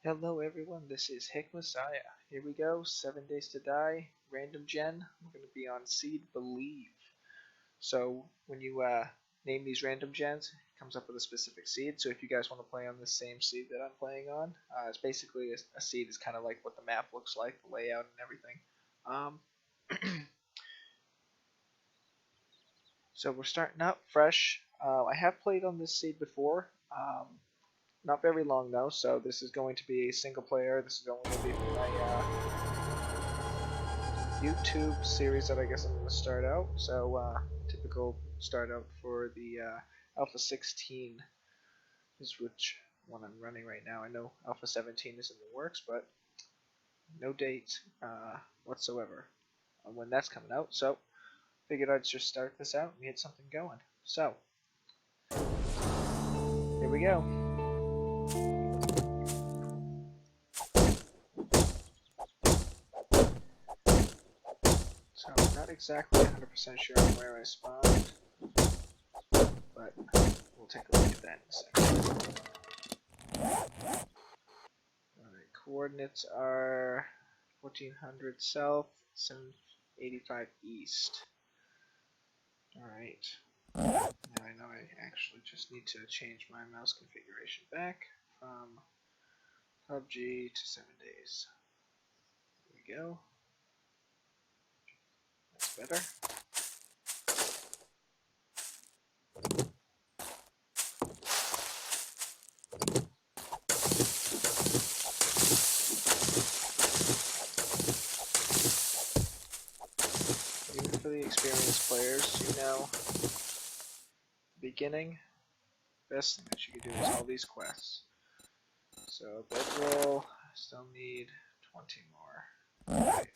Hello everyone, this is Hick Messiah. Here we go, 7 Days to Die, random gen. We're going to be on Seed Believe. So when you name these random gens, it comes up with a specific seed. So if you guys want to play on the same seed that I'm playing on, it's basically a seed is kind of like what the map looks like, the layout and everything. So we're starting out fresh. I have played on this seed before. Not very long though, so this is going to be a single player. This is only going to be for my YouTube series that I guess I'm going to start out. So typical start out for the Alpha 16 is which one I'm running right now. I know Alpha 17 is in the works, but no date whatsoever on when that's coming out. So figured I'd just start this out and get something going. So here we go. So I'm not exactly 100% sure on where I spawned, but we'll take a look at that in a second. Alright, coordinates are 1400 south, 785 east. Alright, now I know I actually just need to change my mouse configuration back from PUBG to 7 days. There we go. That's better. Even for the experienced players, you know, beginning, best thing that you can do is all these quests. So bedroll, still need 20 more. Right.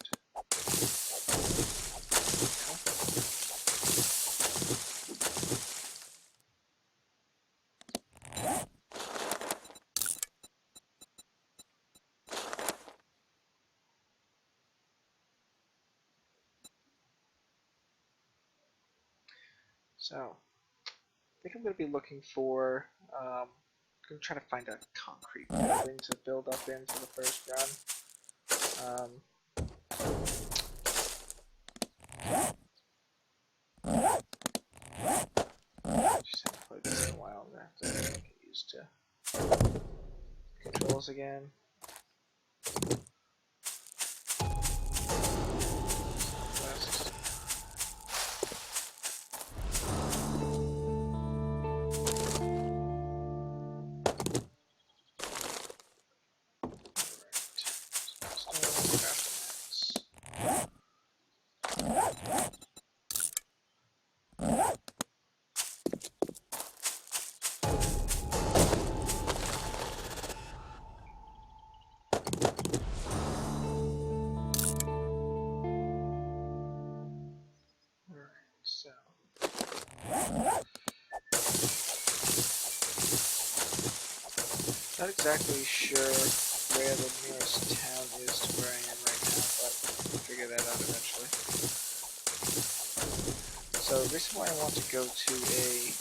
So, I think I'm going to be looking for, I'm going to try to find a concrete building to build up in for the first run. Just haven't played this in a while, I'm going to have to get used to controls again. So, not exactly sure where the nearest town is to where I am right now, but I'll figure that out eventually. So the reason why I want to go to a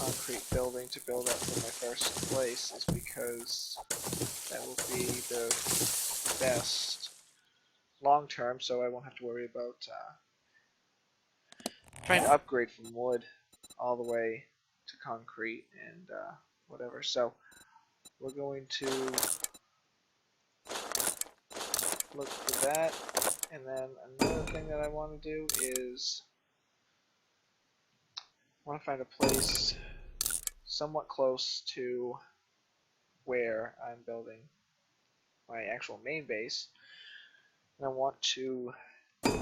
concrete building to build up for my first place is because that will be the best long term, so I won't have to worry about trying to upgrade from wood all the way to concrete and whatever. So we're going to look for that, and then another thing that I want to do is I want to find a place somewhat close to where I'm building my actual main base, and I want to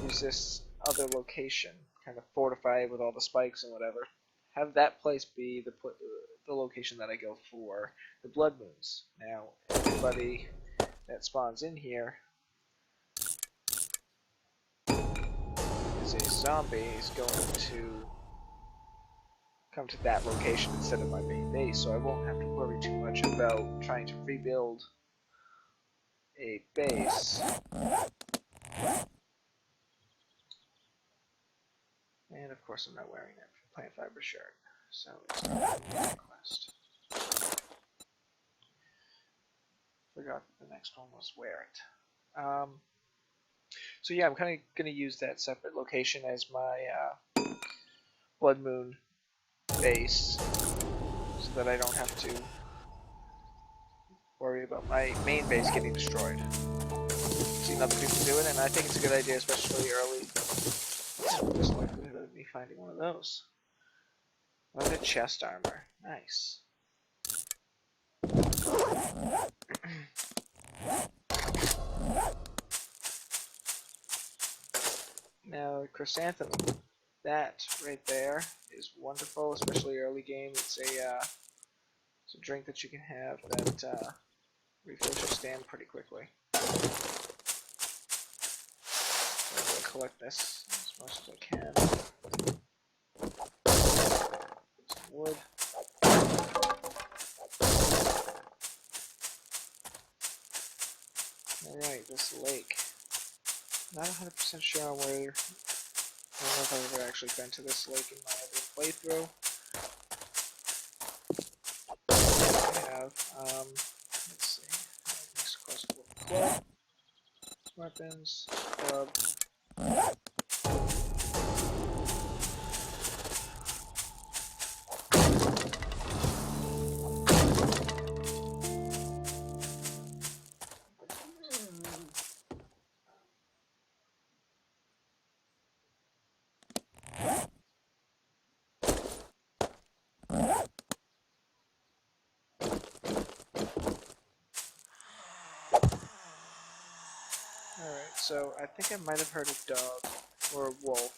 use this other location, kind of fortify it with all the spikes and whatever. Have that place be the location that I go for the blood moons. Now, everybody that spawns in here is a zombie is going to come to that location instead of my main base, so I won't have to worry too much about trying to rebuild a base. And of course I'm not wearing that plant fiber shirt, so it's not a quest. forgot the next one was where it. So yeah, I'm kind of going to use that separate location as my Blood Moon base, so that I don't have to worry about my main base getting destroyed. I've seen other people do it, and I think it's a good idea, especially early. There's likelihood of me finding one of those. Leather chest armor. Nice. Now, chrysanthemum. That right there is wonderful, especially early game. It's a drink that you can have that refills your stand pretty quickly. I'm going to collect this as much as I can. Some wood. Alright, this lake. Not 100% sure on where. I don't know if I've ever actually been to this lake in my other playthrough. I have. Let's see. Next quest for club. Weapons. Club. Alright, so I think I might have heard a dog or a wolf,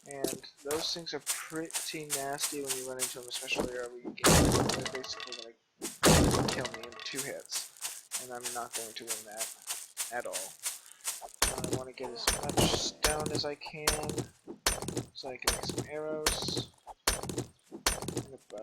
and those things are pretty nasty when you run into them, especially early in game. They're basically going to kill me in 2 hits, and I'm not going to win that at all. I want to get as much stone as I can, so I can make some arrows and a bow.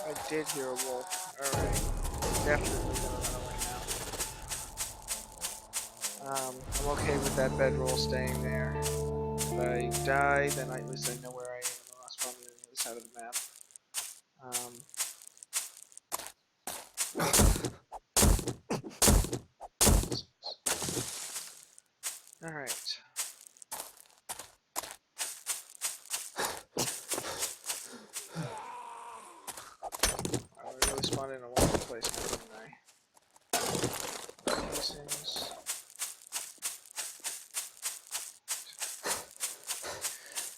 I did hear a wolf. Alright. Definitely gonna run away now. I'm okay with that bedroll staying there. If I die, then at least I know where I am, and I'll spawn on the other side of the map. Alright. I really spawned in a wonderful place now, didn't I? Casings.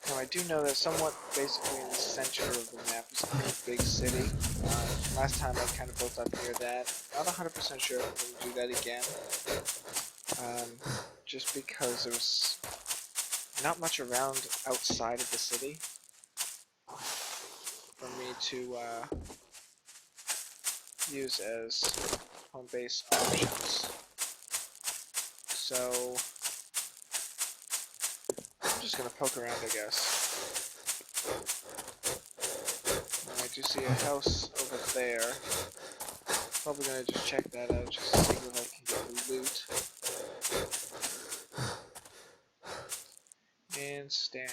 Now I do know that somewhat basically in the center of the map is a pretty big city. Last time I kind of built up near that. Not 100% sure if I'm going to do that again. Just because there was not much around outside of the city for me to use as home base options. So I'm just gonna poke around, I guess. And I do see a house over there. Probably gonna just check that out just to see if I can get the loot. And Stam.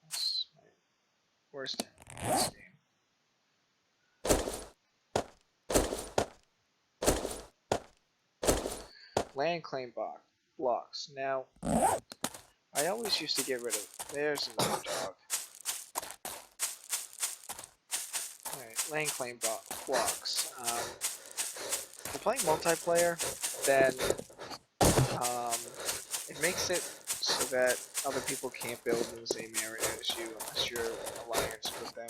That's my worst Stam. Land claim blocks. Now, I always used to get rid of. There's another dog. Alright, land claim blocks. If you're playing multiplayer, then it makes it so that other people can't build in the same area as you unless you're in alliance with them.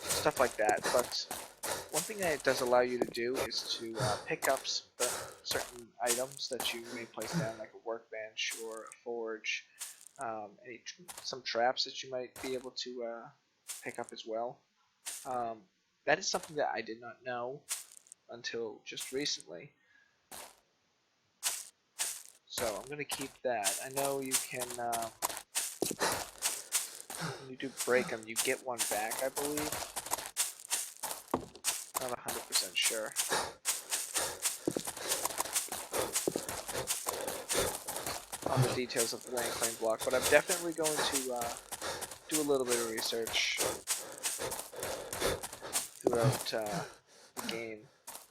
Stuff like that. But one thing that it does allow you to do is to pick up certain items that you may place down, like a workbench or a forge, some traps that you might be able to pick up as well. That is something that I did not know until just recently. So I'm going to keep that. I know you can, when you do break them, you get one back, I believe. Not 100% sure on the details of the land claim block, but I'm definitely going to do a little bit of research throughout the game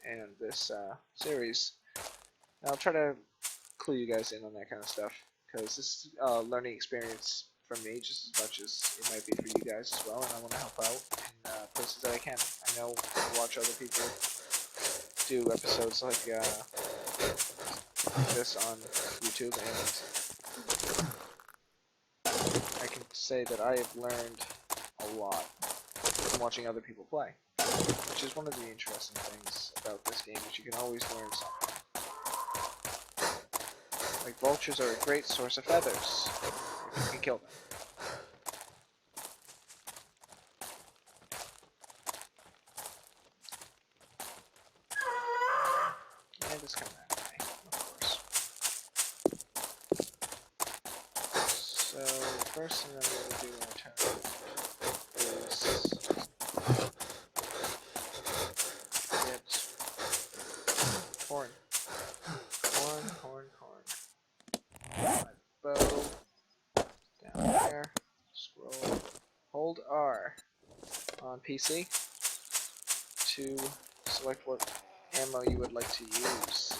and this series. And I'll try to clue you guys in on that kind of stuff, because this is a learning experience for me just as much as it might be for you guys as well, and I want to help out in places that I can. I know I watch other people do episodes like this on YouTube, and I can say that I have learned a lot from watching other people play, which is one of the interesting things about this game, is you can always learn something. Like, vultures are a great source of feathers, if you can kill them. And it's coming that way, of course. So, first thing I'm going to do in my turn is get horn. Horn. My bow. Down there. Scroll. Hold R on PC to select what ammo you would like to use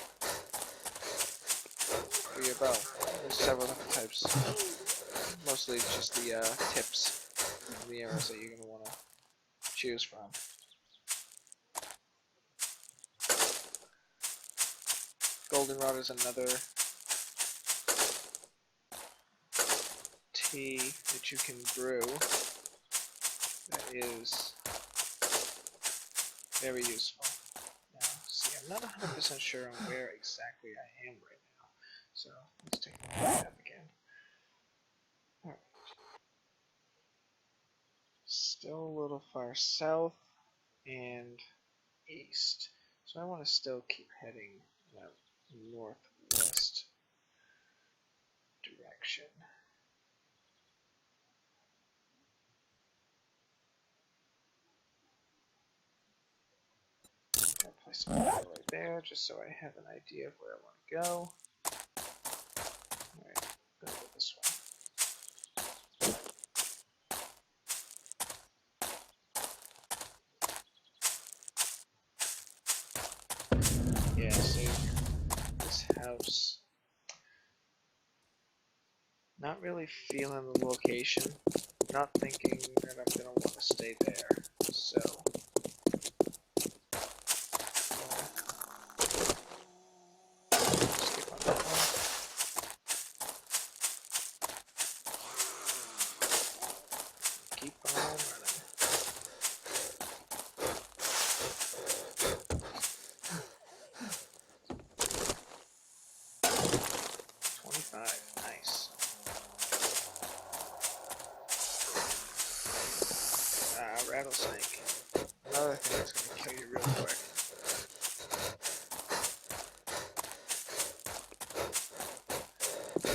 for your bow. There's several different types. Mostly just the tips and the arrows that you're going to want to choose from. Goldenrod is another tea that you can brew that is very useful. Now, see, I'm not 100% sure on where exactly I am right now, so let's take a look at that again. Alright. Still a little far south and east, so I want to still keep heading that northwest direction. I'll place a marker right there, just so I have an idea of where I want to go. Alright, I'm gonna go this way. Yeah, see, this house, not really feeling the location, not thinking that I'm gonna want to stay there, so skip on that one. Keep on running. Nice. Rattlesnake. Another thing that's going to kill you real quick.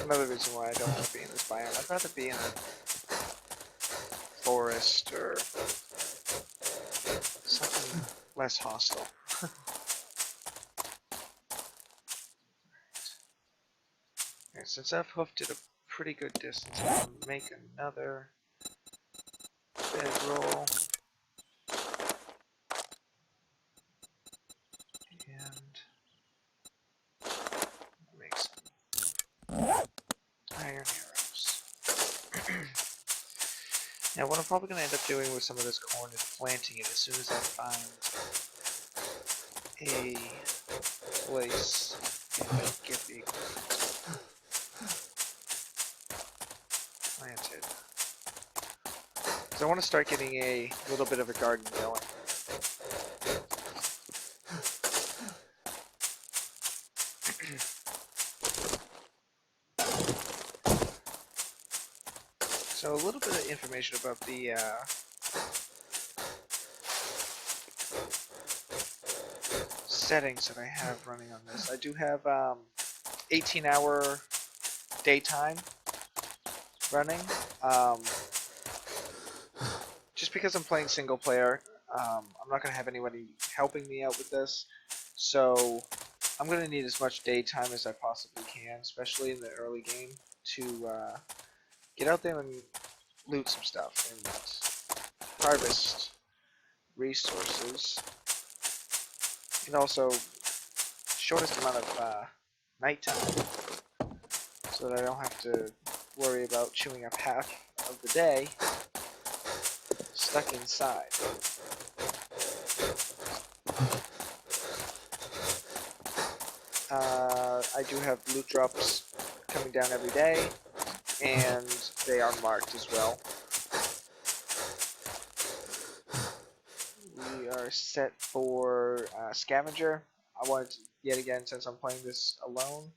Another reason why I don't want to be in this biome. I'd rather be in a forest or something less hostile. Alright, since I've hoofed it a pretty good distance, I'm going to make another bedroll. And make some iron arrows. Now what I'm probably going to end up doing with some of this corn is planting it as soon as I find a place and I get the equipment planted. So I want to start getting a little bit of a garden going. So a little bit of information about the settings that I have running on this. I do have 18-hour daytime running. Just because I'm playing single player, I'm not going to have anybody helping me out with this, so I'm going to need as much daytime as I possibly can, especially in the early game, to get out there and loot some stuff and harvest resources, and also shortest amount of nighttime, so that I don't have to worry about chewing up half of the day stuck inside. I do have loot drops coming down every day, and they are marked as well. We are set for scavenger. I wanted to, yet again, since I'm playing this alone,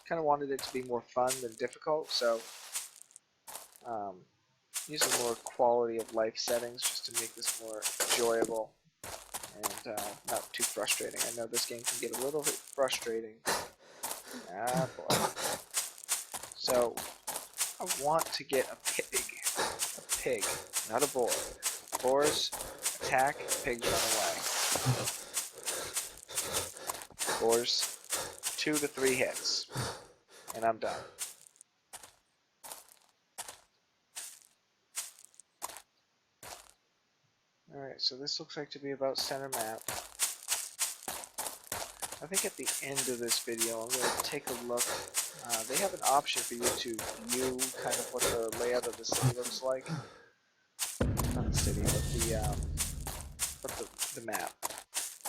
kind of wanted it to be more fun than difficult, so using more quality of life settings just to make this more enjoyable and not too frustrating. I know this game can get a little bit frustrating. Ah, boy. So, I want to get a pig, not a boar. Boars attack, pigs run away. Boars, 2 to 3 hits, and I'm done. Alright, so this looks like to be about center map. I think at the end of this video I'm going to take a look. They have an option for you to view kind of what the layout of the city looks like. Not the city, but the map.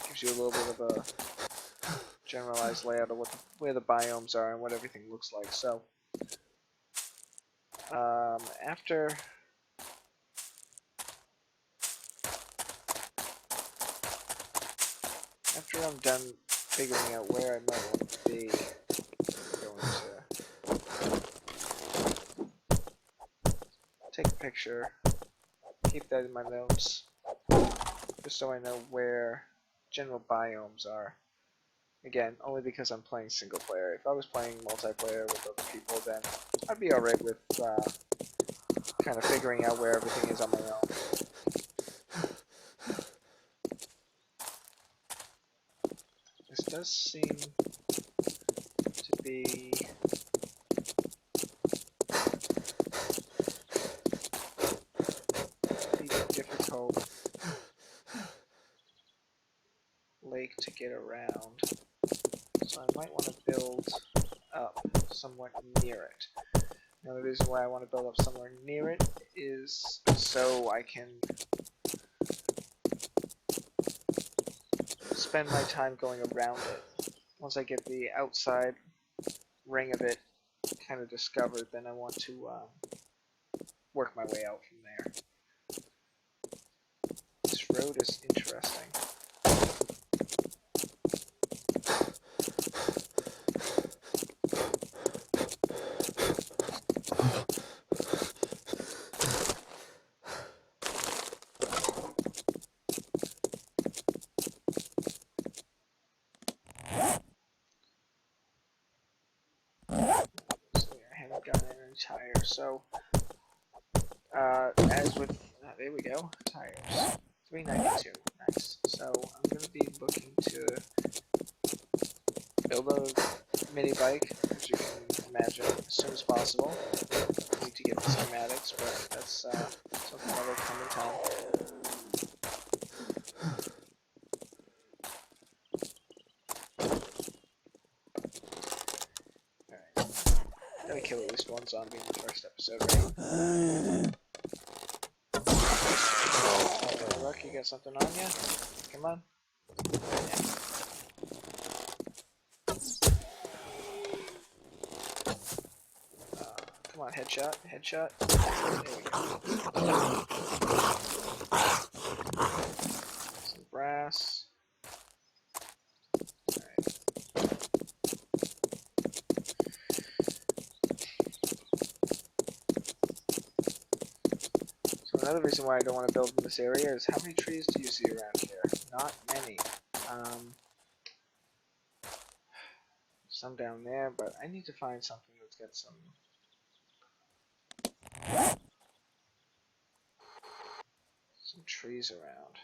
Gives you a little bit of a generalized layout of where the biomes are and what everything looks like. So, after I'm done figuring out where I might want to be, I'm going to take a picture, keep that in my notes, just so I know where general biomes are. Again, only because I'm playing single player. If I was playing multiplayer with other people, then I'd be alright with kind of figuring out where everything is on my own. This does seem to be a difficult lake to get around, so I might want to build up somewhat near it. Now the reason why I want to build up somewhere near it is so I can spend my time going around it. Once I get the outside ring of it kind of discovered, then I want to work my way out from there. This road is interesting. Tire. So, as with, there we go, tires. 392, nice. So, I'm going to be looking to build a mini bike, as you can imagine, as soon as possible. I need to get the schematics, but that's something that will come in time. Alright. Gotta kill at least one zombie in the first episode, right? Look, you got something on you? Come on. Yeah. Come on, headshot, headshot. There we go. Some brass. Alright. So another reason why I don't want to build in this area is how many trees do you see around here? Not many. Some down there, but I need to find something that's got some trees around.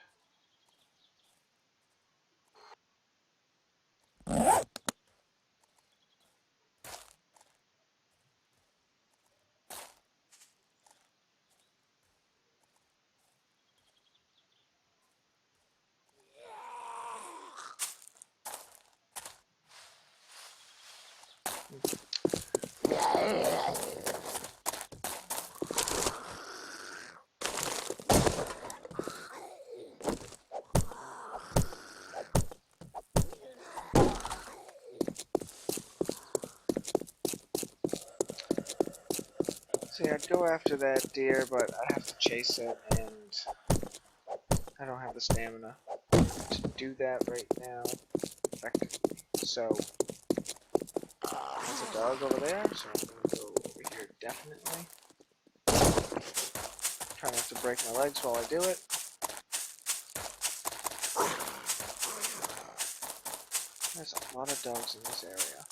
See, I'd go after that deer, but I have to chase it, and I don't have the stamina to do that right now effectively. So, there's a dog over there, so I'm going to go over here definitely. Try not to break my legs while I do it. There's a lot of dogs in this area.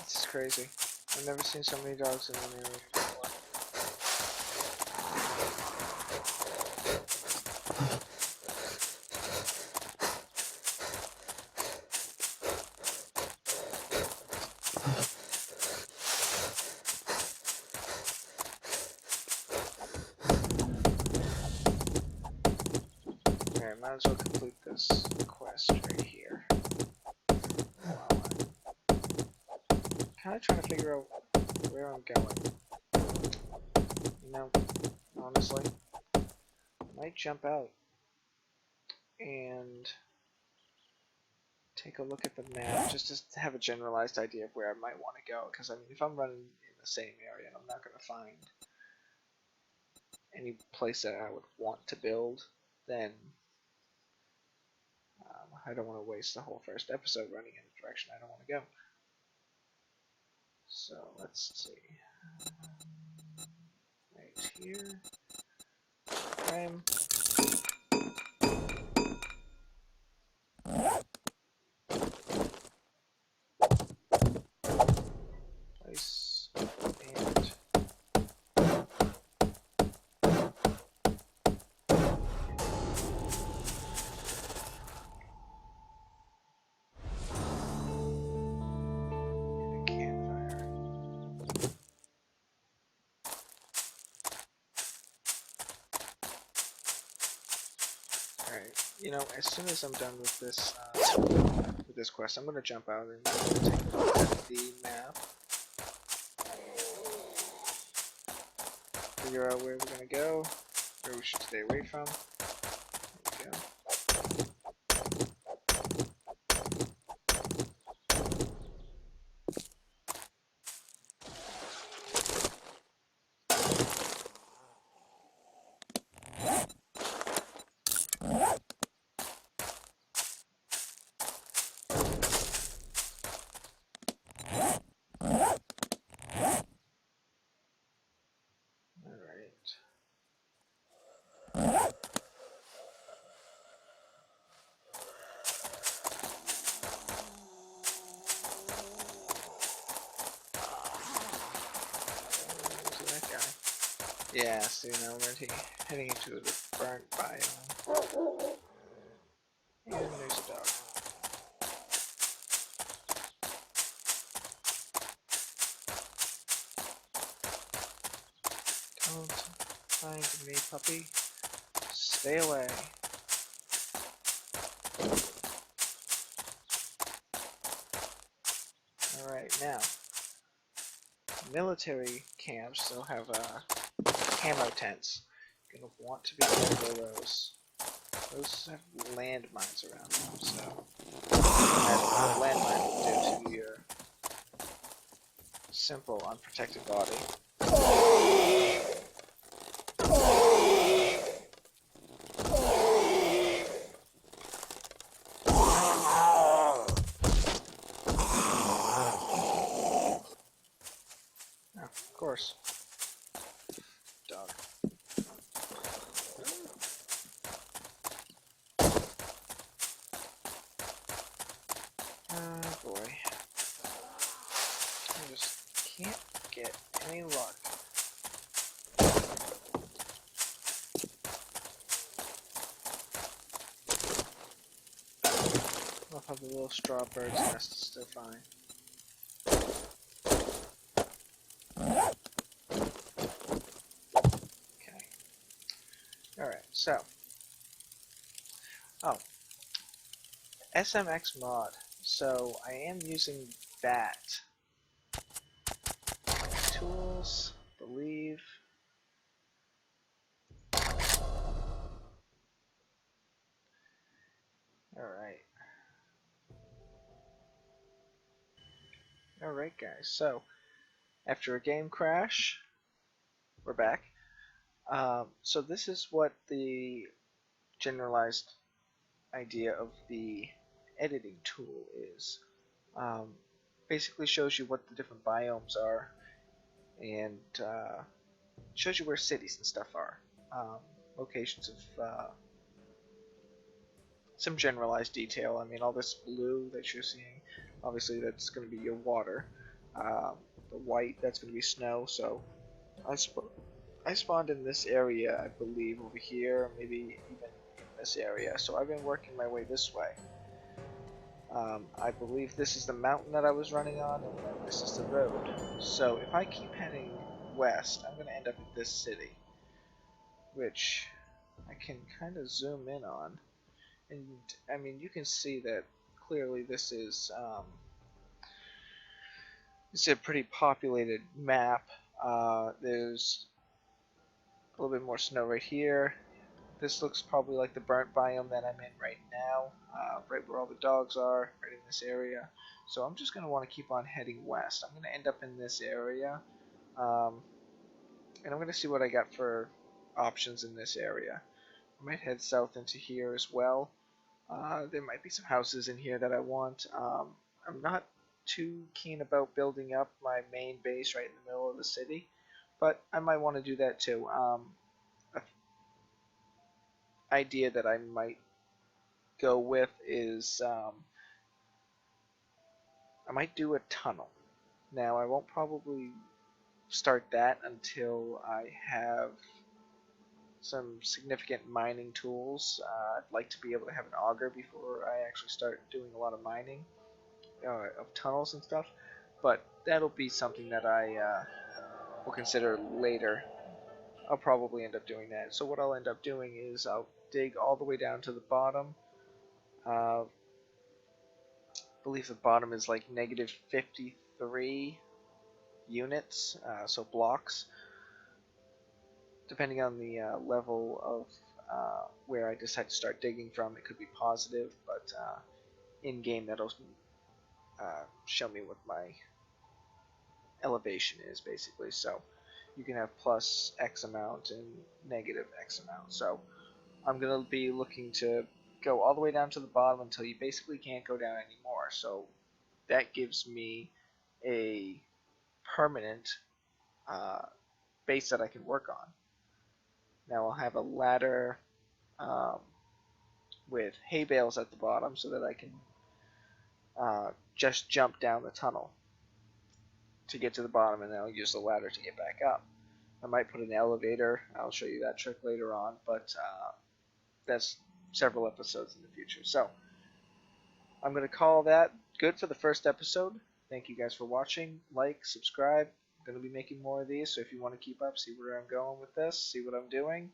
This is crazy. I've never seen so many dogs in an area before. Alright, might as well complete this quest right here. Wow. Kinda trying to figure out where I'm going. You know, honestly, I might jump out and take a look at the map just to have a generalized idea of where I might want to go. Because I mean, if I'm running in the same area, I'm not going to find any place that I would want to build, then I don't want to waste the whole first episode running in a direction I don't want to go. So let's see. Right here. Frame. Place. And a campfire. Alright, you know, as soon as I'm done with this quest, I'm gonna jump out and take a look at the map. Figure out where we're gonna go, where we should stay away from. There we go. Yeah, so now we're heading into the burnt biome. And there's a dog. Don't find me, puppy. Stay away. Alright, now. Military camps, they'll have camo tents. You're gonna want to be careful of those. Those have landmines around them, so imagine what a landmine will do to your simple, unprotected body. Of course. Dog. Oh boy. I just can't get any luck. Love how the little straw bird's nest is still fine. So, oh, SMX mod. So I am using that. Tools, believe. Alright. Alright guys, so after a game crash, we're back. So this is what the generalized idea of the editing tool is. Basically shows you what the different biomes are, and shows you where cities and stuff are. Locations of some generalized detail. I mean, all this blue that you're seeing, obviously that's going to be your water. The white, that's going to be snow. So I spawned in this area, I believe, over here, maybe even in this area. So I've been working my way this way. I believe this is the mountain that I was running on, and then this is the road. So if I keep heading west, I'm going to end up in this city, which I can kind of zoom in on. And I mean, you can see that clearly this is it's a pretty populated map. There's a little bit more snow right here. This looks probably like the burnt biome that I'm in right now, right where all the dogs are, right in this area. So I'm just going to want to keep on heading west. I'm going to end up in this area, and I'm going to see what I got for options in this area. I might head south into here as well. There might be some houses in here that I want. I'm not too keen about building up my main base right in the middle of the city, but I might want to do that too. Idea that I might go with is I might do a tunnel. Now I won't probably start that until I have some significant mining tools. I'd like to be able to have an auger before I actually start doing a lot of mining of tunnels and stuff, but that'll be something that I will consider later. I'll probably end up doing that. So what I'll end up doing is I'll dig all the way down to the bottom. I believe the bottom is like negative 53 units, so blocks. Depending on the level of where I decide to start digging from, it could be positive, but in-game that'll show me what my elevation is, basically. So you can have plus X amount and negative X amount. So I'm going to be looking to go all the way down to the bottom until you basically can't go down anymore. So that gives me a permanent base that I can work on. Now I'll have a ladder with hay bales at the bottom so that I can just jump down the tunnel to get to the bottom, and then I'll use the ladder to get back up. I might put an elevator. I'll show you that trick later on, but that's several episodes in the future. So I'm going to call that good for the first episode. Thank you guys for watching. Like, subscribe. I'm going to be making more of these, so if you want to keep up, see where I'm going with this, see what I'm doing.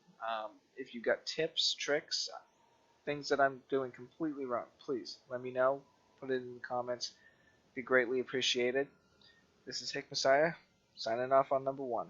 If you got tips, tricks, things that I'm doing completely wrong, please let me know. Put it in the comments. Be greatly appreciated. This is Hick Messiah, signing off on number 1.